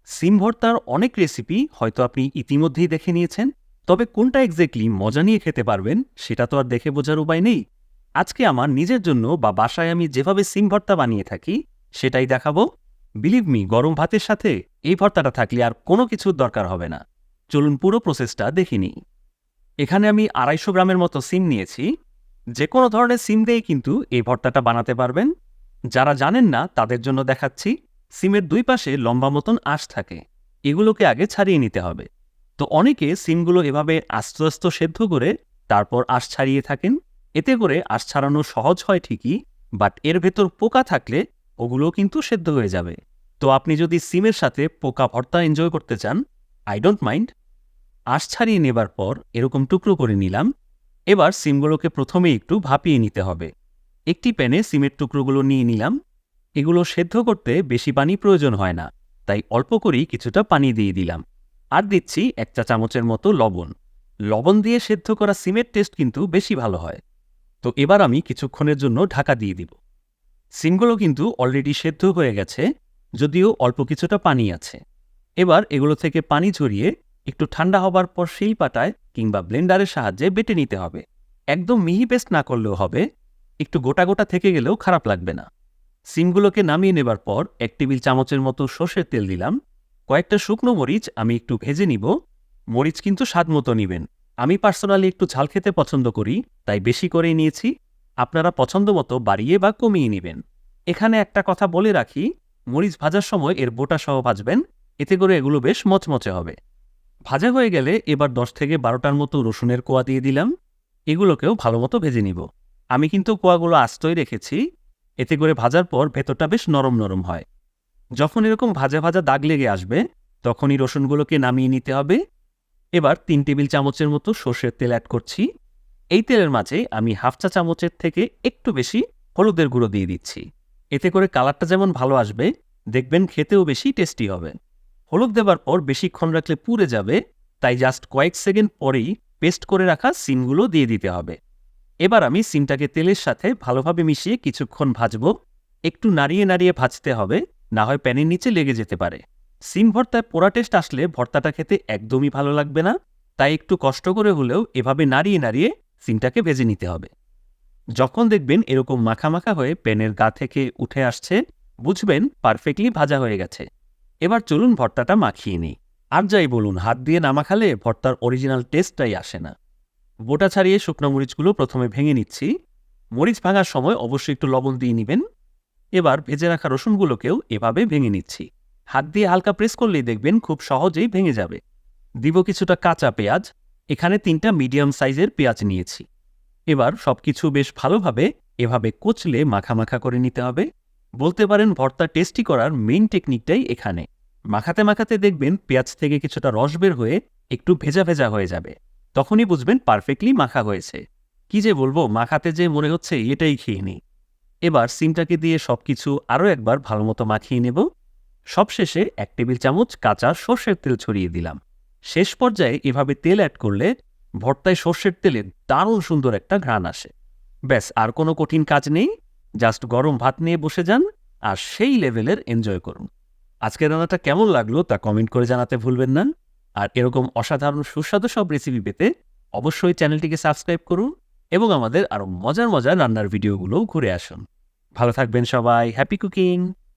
সিম ভর্তার অনেক রেসিপি হয়তো আপনি ইতিমধ্যেই দেখে নিয়েছেন, তবে কোনটা এক্স্যাক্টলি মজা নিয়ে খেতে পারবেন সেটা তো আর দেখে বোঝার উপায় নেই। আজকে আমার নিজের জন্য বা বাসায় আমি যেভাবে সিম ভর্তা বানিয়ে থাকি সেটাই দেখাবো। বিলিভ মি, গরম ভাতের সাথে এই ভর্তাটা থাকলে আর কোনো কিছুর দরকার হবে না। চলুন পুরো প্রসেসটা দেখে নিই। এখানে আমি 250 গ্রামের মতো সিম নিয়েছি। যে কোনো ধরনের সিম দিয়েই কিন্তু এই ভর্তাটা বানাতে পারবেন। যারা জানেন না তাদের জন্য দেখাচ্ছি। সিমের দুই পাশে লম্বা মতন আঁশ থাকে, এগুলোকে আগে ছাড়িয়ে নিতে হবে। তো অনেকে সিমগুলো এভাবে আস্তে আস্তে সেদ্ধ করে তারপর আঁশ ছাড়িয়ে থাকেন। এতে করে আঁশ ছাড়ানো সহজ হয় ঠিকই, বাট এর ভেতর পোকা থাকলে ওগুলোও কিন্তু সেদ্ধ হয়ে যাবে। তো আপনি যদি সিমের সাথে পোকা ভর্তা এনজয় করতে চান, আই ডোন্ট মাইন্ড। আঁশ ছাড়িয়ে নেবার পর এরকম টুকরো করে নিলাম। এবার সিমগুলোকে প্রথমে একটু ভাপিয়ে নিতে হবে। একটি প্যানে সিমের টুকরোগুলো নিয়ে নিলাম। এগুলো সেদ্ধ করতে বেশি পানি প্রয়োজন হয় না, তাই অল্প করেই কিছুটা পানি দিয়ে দিলাম। আর দিচ্ছি 1 চা চামচের মতো লবণ। লবণ দিয়ে সেদ্ধ করা সিমের টেস্ট কিন্তু বেশি ভালো হয়। তো এবার আমি কিছুক্ষণের জন্য ঢাকা দিয়ে দিব। সিমগুলো কিন্তু অলরেডি সেদ্ধ হয়ে গেছে, যদিও অল্প কিছুটা পানি আছে। এবার এগুলো থেকে পানি ঝরিয়ে একটু ঠান্ডা হবার পর শিল পাটায় কিংবা ব্লেন্ডারের সাহায্যে বেটে নিতে হবে। একদম মিহি পেস্ট না করলেও হবে, একটু গোটা গোটা থেকে গেলেও খারাপ লাগবে না। সিমগুলোকে নামিয়ে নেবার পর 1 টেবিল চামচের মতো সর্ষের তেল দিলাম। কয়েকটা শুকনো মরিচ আমি একটু ভেজে নিব। মরিচ কিন্তু স্বাদ মতো নিবেন। আমি পার্সোনালি একটু ঝাল খেতে পছন্দ করি, তাই বেশি করেই নিয়েছি। আপনারা পছন্দ মতো বাড়িয়ে বা কমিয়ে নেবেন। এখানে একটা কথা বলে রাখি, মরিচ ভাজার সময় এর বোটা সহ ভাজবেন, এতে করে এগুলো বেশ মচমচে হবে। ভাজা হয়ে গেলে এবার 10 থেকে 12টার মতো রসুনের কোয়া দিয়ে দিলাম। এগুলোকেও ভালো মতো ভেজে নিব। আমি কিন্তু কোয়াগুলো আস্তই রেখেছি, এতে করে ভাজার পর ভেতরটা বেশ নরম নরম হয়। যখন এরকম ভাজা ভাজা দাগ লেগে আসবে তখনই রসুনগুলোকে নামিয়ে নিতে হবে। এবার 3 টেবিল চামচের মতো সর্ষের তেল অ্যাড করছি। এই তেলের মাঝে আমি 1/2 চা চামচের থেকে একটু বেশি হলুদের গুঁড়ো দিয়ে দিচ্ছি। এতে করে কালারটা যেমন ভালো আসবে, দেখবেন খেতেও বেশি টেস্টি হবে। হলুদ দেবার পর বেশিক্ষণ রাখলে পুড়ে যাবে, তাই জাস্ট কয়েক সেকেন্ড পরেই পেস্ট করে রাখা সিমগুলো দিয়ে দিতে হবে। এবার আমি সিমটাকে তেলের সাথে ভালোভাবে মিশিয়ে কিছুক্ষণ ভাজব। একটু নাড়িয়ে নাড়িয়ে ভাজতে হবে, না হয় প্যানের নিচে লেগে যেতে পারে। সিম ভর্তায় পোড়া টেস্ট আসলে ভর্তাটা খেতে একদমই ভালো লাগবে না, তাই একটু কষ্ট করে হলেও এভাবে নাড়িয়ে নাড়িয়ে সিমটাকে ভেজে নিতে হবে। যখন দেখবেন এরকম মাখা মাখা হয়ে প্যানের গা থেকে উঠে আসছে, বুঝবেন পারফেক্টলি ভাজা হয়ে গেছে। এবার চলুন ভর্তাটা মাখিয়ে নিই। আর যাই বলুন, হাত দিয়ে না মাখালে ভর্তার অরিজিনাল টেস্টটাই আসে না। বোটা ছাড়িয়ে শুকনো মরিচগুলো প্রথমে ভেঙে নিচ্ছি। মরিচ ভাঙার সময় অবশ্যই একটু লবণ দিয়ে নেবেন। এবার ভেজে রাখা রসুনগুলোকেও এভাবে ভেঙে নিচ্ছি। হাত দিয়ে হালকা প্রেস করলেই দেখবেন খুব সহজেই ভেঙে যাবে। দিব কিছুটা কাঁচা পেঁয়াজ। এখানে 3টা মিডিয়াম সাইজের পেঁয়াজ নিয়েছি। এবার সবকিছু বেশ ভালোভাবে এভাবে কচলে মাখা মাখা করে নিতে হবে। বলতে পারেন ভর্তা টেস্টি করার মেইন টেকনিকটাই এখানে। মাখাতে মাখাতে দেখবেন পেঁয়াজ থেকে কিছুটা রস বের হয়ে একটু ভেজা ভেজা হয়ে যাবে। তখনই বুঝবেন পারফেক্টলি মাখা হয়েছে। কি যে বলবো, মাখাতে যে মনে হচ্ছে এটাই খেয়ে নিই। এবার সিমটাকে দিয়ে সবকিছু আরও একবার ভালোমতো মাখিয়ে নেব। সবশেষে 1 টেবিল চামচ কাঁচা সর্ষের তেল ছড়িয়ে দিলাম। শেষ পর্যায়ে এভাবে তেল অ্যাড করলে ভর্তায় সর্ষের তেলে দারুণ সুন্দর একটা ঘ্রাণ আসে। ব্যাস, আর কোনো কঠিন কাজ নেই। জাস্ট গরম ভাত নিয়ে বসে যান আর সেই লেভেলের এনজয় করুন। আজকের রান্নাটা কেমন লাগলো তা কমেন্ট করে জানাতে ভুলবেন না। আর এরকম অসাধারণ সুস্বাদু সব রেসিপি পেতে অবশ্যই চ্যানেলটিকে সাবস্ক্রাইব করুন এবং আমাদের আরও মজার মজার রান্নার ভিডিওগুলোও ঘুরে আসুন। ভালো থাকবেন সবাই। Happy cooking.